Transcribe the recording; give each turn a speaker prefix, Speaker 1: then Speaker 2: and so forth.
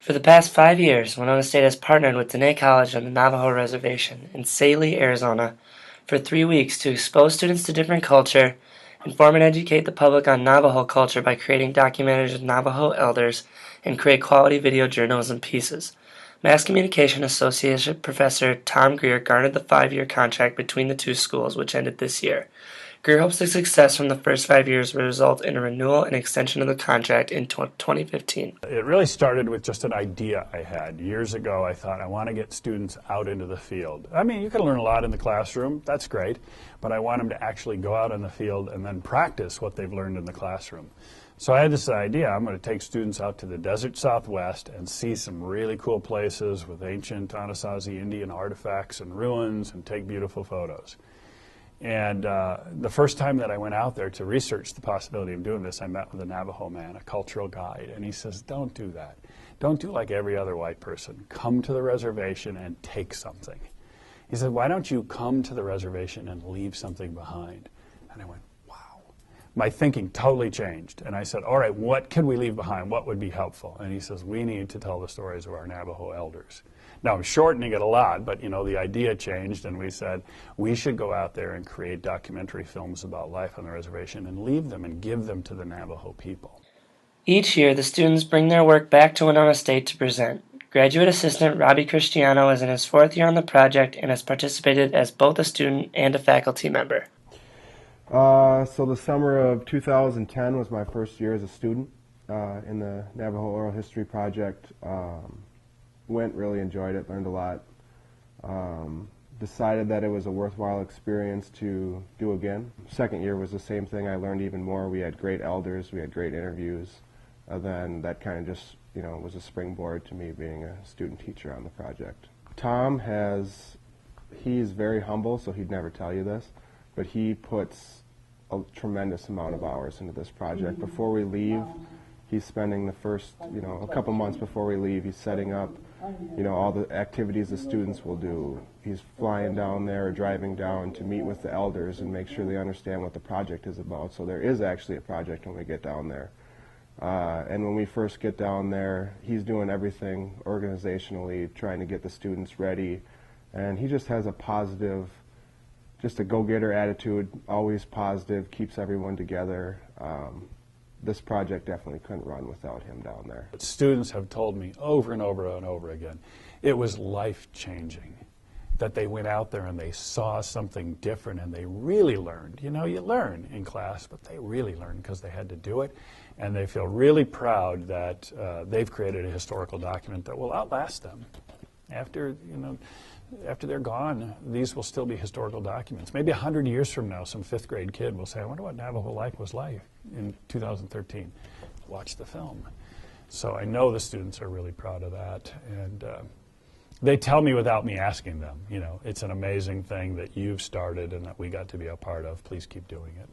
Speaker 1: For the past 5 years, Winona State has partnered with Dene College on the Navajo Reservation in Saline, Arizona, for 3 weeks to expose students to different culture, inform and educate the public on Navajo culture by creating documentaries with Navajo elders, and create quality video journalism pieces. Mass Communication Associate Professor Tom Grier garnered the 5-year contract between the two schools, which ended this year. Grier hopes the success from the first 5 years will result in a renewal and extension of the contract in 2015.
Speaker 2: It really started with just an idea I had. Years ago, I thought, I want to get students out into the field. I mean, you can learn a lot in the classroom, that's great, but I want them to actually go out in the field and then practice what they've learned in the classroom. So I had this idea, I'm going to take students out to the desert Southwest and see some really cool places with ancient Anasazi Indian artifacts and ruins and take beautiful photos. And the first time that I went out there to research the possibility of doing this, I met with a Navajo man, a cultural guide, and he says, don't do that. Don't do like every other white person. Come to the reservation and take something. He said, why don't you come to the reservation and leave something behind? And I went, wow. My thinking totally changed. And I said, all right, what could we leave behind? What would be helpful? And he says, we need to tell the stories of our Navajo elders. Now, I'm shortening it a lot, but, you know, the idea changed, and we said we should go out there and create documentary films about life on the reservation and leave them and give them to the Navajo people.
Speaker 1: Each year, the students bring their work back to Winona State to present. Graduate assistant Robbie Cristiano is in his 4th year on the project and has participated as both a student and a faculty member.
Speaker 3: So the summer of 2010 was my first year as a student in the Navajo Oral History Project. Really enjoyed it, learned a lot. Decided that it was a worthwhile experience to do again. Second year was the same thing. I learned even more. We had great elders, we had great interviews. Then that kind of just, was a springboard to me being a student teacher on the project. Tom he's very humble, so he'd never tell you this, but he puts a tremendous amount of hours into this project. Before we leave, he's spending the first, a couple months before we leave, he's setting up all the activities the students will do. He's flying down there or driving down to meet with the elders and make sure they understand what the project is about. So there is actually a project when we get down there. And when we first get down there, he's doing everything organizationally, trying to get the students ready. And he just has a positive, just a go-getter attitude, always positive, keeps everyone together. This project definitely couldn't run without him down there.
Speaker 2: Students have told me over and over and over again, it was life-changing, that they went out there and they saw something different and they really learned. You learn in class, but they really learned because they had to do it, and they feel really proud that they've created a historical document that will outlast them. After they're gone, these will still be historical documents. Maybe 100 years from now, some 5th grade kid will say, I wonder what Navajo life was like in 2013. Watch the film. So I know the students are really proud of that. And they tell me without me asking them, it's an amazing thing that you've started and that we got to be a part of. Please keep doing it.